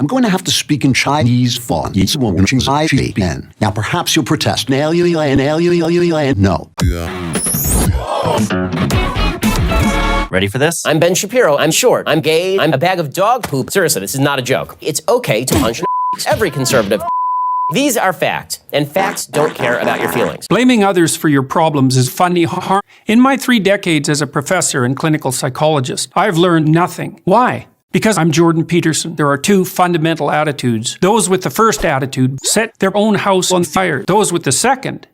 I'm going to have to speak in Chinese for Now, perhaps you'll protest. No. Ready for this? I'm Ben Shapiro. I'm short. I'm gay. I'm a bag of dog poop. Seriously, this is not a joke. It's okay to punch every conservative. These are facts, and facts don't care about your feelings. Blaming others for your problems is funny. In my 3 decades as a professor and clinical psychologist, I've learned nothing. Why? Because I'm Jordan Peterson. There are 2 fundamental attitudes. Those with the first attitude set their own house on fire. Those with the second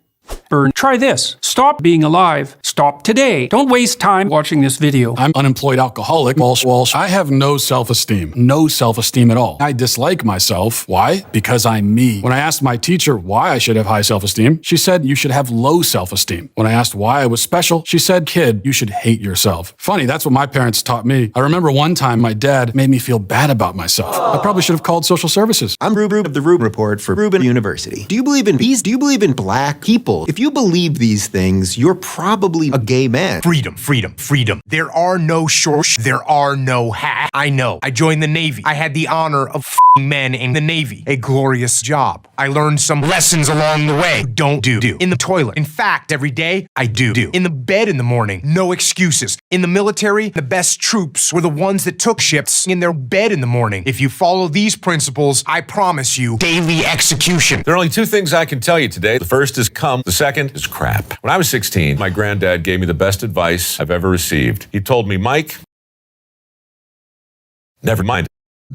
burn. Try this. Stop being alive. Stop today. Don't waste time watching this video. I'm unemployed alcoholic. Walsh. I have no self-esteem. No self-esteem at all. I dislike myself. Why? Because I'm me. When I asked my teacher why I should have high self-esteem, she said you should have low self-esteem. When I asked why I was special, she said, kid, you should hate yourself. Funny, that's what my parents taught me. I remember one time my dad made me feel bad about myself. I probably should have called social services. I'm Rube of the Rube Report for Reuben University. Do you believe in peace? Do you believe in black people? If you believe these things, you're probably a gay man. Freedom. There are no shorts. There are no hats. I know. I joined the Navy. I had the honor of f***ing men in the Navy. A glorious job. I learned some lessons along the way. Don't do. In the toilet. In fact, every day, I do. In the bed in the morning. No excuses. In the military, the best troops were the ones that took shifts in their bed in the morning. If you follow these principles, I promise you, daily execution. There are only 2 things I can tell you today. The first is cum. The second is crap. When I was 16, my granddad gave me the best advice I've ever received. He told me, Mike, never mind.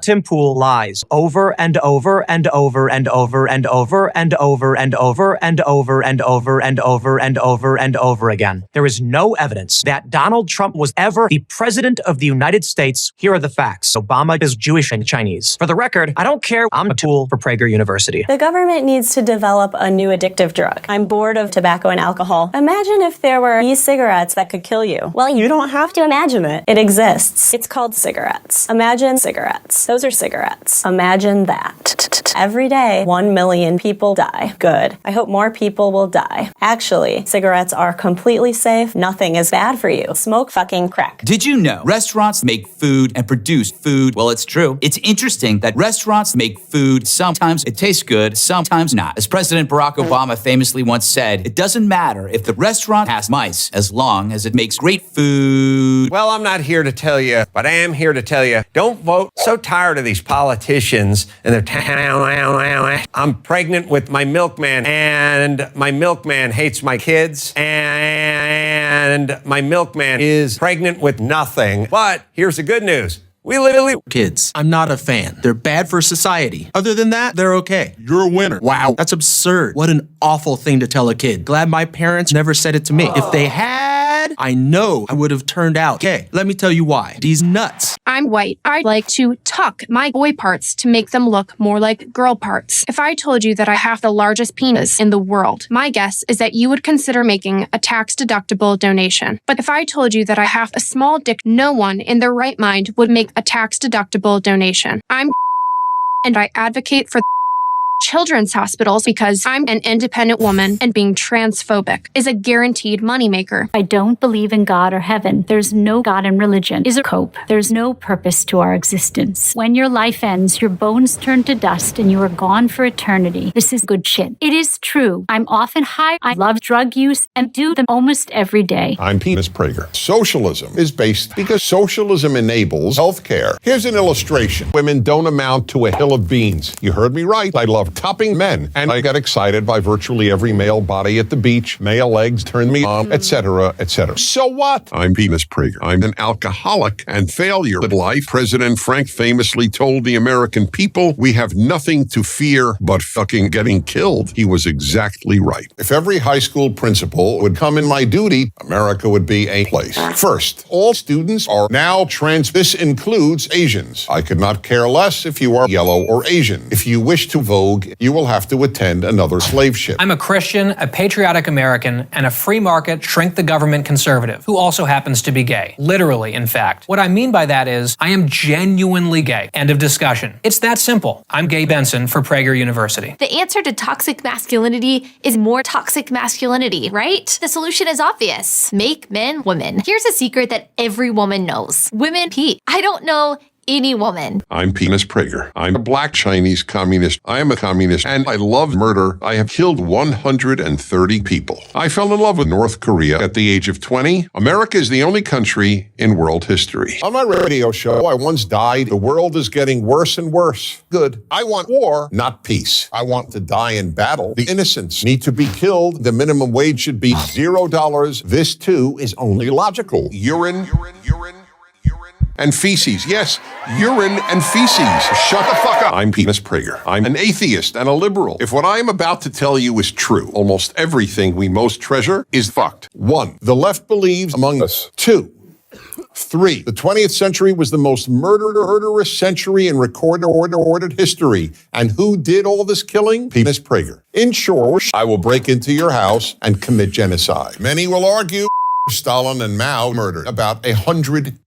Tim Pool lies over and over and over and over and over and over and over and over and over and over and over and over again. There is no evidence that Donald Trump was ever the president of the United States. Here are the facts. Obama is Jewish and Chinese. For the record, I don't care. I'm a tool for Prageru University. The government needs to develop a new addictive drug. I'm bored of tobacco and alcohol. Imagine if there were e-cigarettes that could kill you. Well, you don't have to imagine it. It exists. It's called cigarettes. Imagine cigarettes. Those are cigarettes. Imagine that. Every day, 1 million people die. Good. I hope more people will die. Actually, cigarettes are completely safe. Nothing is bad for you. Smoke fucking crack. Did you know restaurants make food and produce food? Well, it's true. It's interesting that restaurants make food. Sometimes it tastes good, sometimes not. As President Barack Obama famously once said, it doesn't matter if the restaurant has mice as long as it makes great food. Well, I'm not here to tell you, but I am here to tell you, don't vote. So tired of these politicians and their I'm pregnant with my milkman and my milkman hates my kids and my milkman is pregnant with nothing. But here's the good news. We literally kids. I'm not a fan. They're bad for society. Other than that, they're okay. You're a winner. Wow. That's absurd. What an awful thing to tell a kid. Glad my parents never said it to me. If they had, I know I would have turned out. Okay, let me tell you why. These nuts. I'm white. I like to tuck my boy parts to make them look more like girl parts. If I told you that I have the largest penis in the world, my guess is that you would consider making a tax-deductible donation. But if I told you that I have a small dick, no one in their right mind would make a tax-deductible donation. I'm and I advocate for children's hospitals because I'm an independent woman and being transphobic is a guaranteed moneymaker. I don't believe in God or heaven. There's no God in religion. Is a cope. There's no purpose to our existence. When your life ends, your bones turn to dust and you are gone for eternity. This is good shit. It is true. I'm often high. I love drug use and do them almost every day. I'm Ms. Prager. Socialism is based because socialism enables healthcare. Here's an illustration. Women don't amount to a hill of beans. You heard me right. I love topping men, and I got excited by virtually every male body at the beach. Male legs turn me on, etc., etc. So what? I'm Ms. Prager. I'm an alcoholic and failure in life. President Frank famously told the American people, we have nothing to fear but fucking getting killed. He was exactly right. If every high school principal would come in my duty, America would be a place. First, all students are now trans. This includes Asians. I could not care less if you are yellow or Asian. If you wish to vogue, you will have to attend another slave ship. I'm a Christian, a patriotic American, and a free market, shrink the government conservative, who also happens to be gay. Literally, in fact. What I mean by that is, I am genuinely gay. End of discussion. It's that simple. I'm Gay Benson for Prageru University. The answer to toxic masculinity is more toxic masculinity, right? The solution is obvious. Make men women. Here's a secret that every woman knows. Women pee. I don't know any woman. I'm Penis Prager. I'm a black Chinese communist. I am a communist and I love murder. I have killed 130 people. I fell in love with North Korea at the age of 20. America is the only country in world history. On my radio show, I once died. The world is getting worse and worse. Good. I want war, not peace. I want to die in battle. The innocents need to be killed. The minimum wage should be $0. This too is only logical. Urine, and feces. Yes, urine and feces. Shut the fuck up. I'm Penis Prager. I'm an atheist and a liberal. If what I am about to tell you is true, almost everything we most treasure is fucked. 1. The left believes among us. 2. 3. The 20th century was the most murderous century in recorded history. And who did all this killing? Penis Prager. In short, I will break into your house and commit genocide. Many will argue Stalin and Mao murdered about 100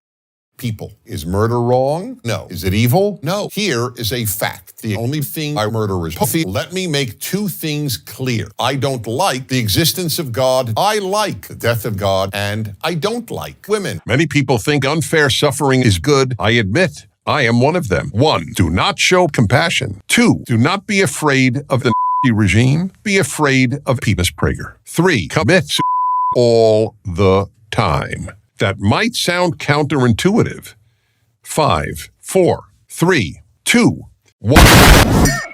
people. Is murder wrong? No. Is it evil? No. Here is a fact. The only thing I murder is pussy. Let me make two things clear. I don't like the existence of God. I like the death of God, and I don't like women. Many people think unfair suffering is good. I admit I am one of them. 1. Do not show compassion. 2. Do not be afraid of the regime. Be afraid of Penis Prager. 3. Commit suicide all the time. That might sound counterintuitive. 5, 4, 3, 2, 1.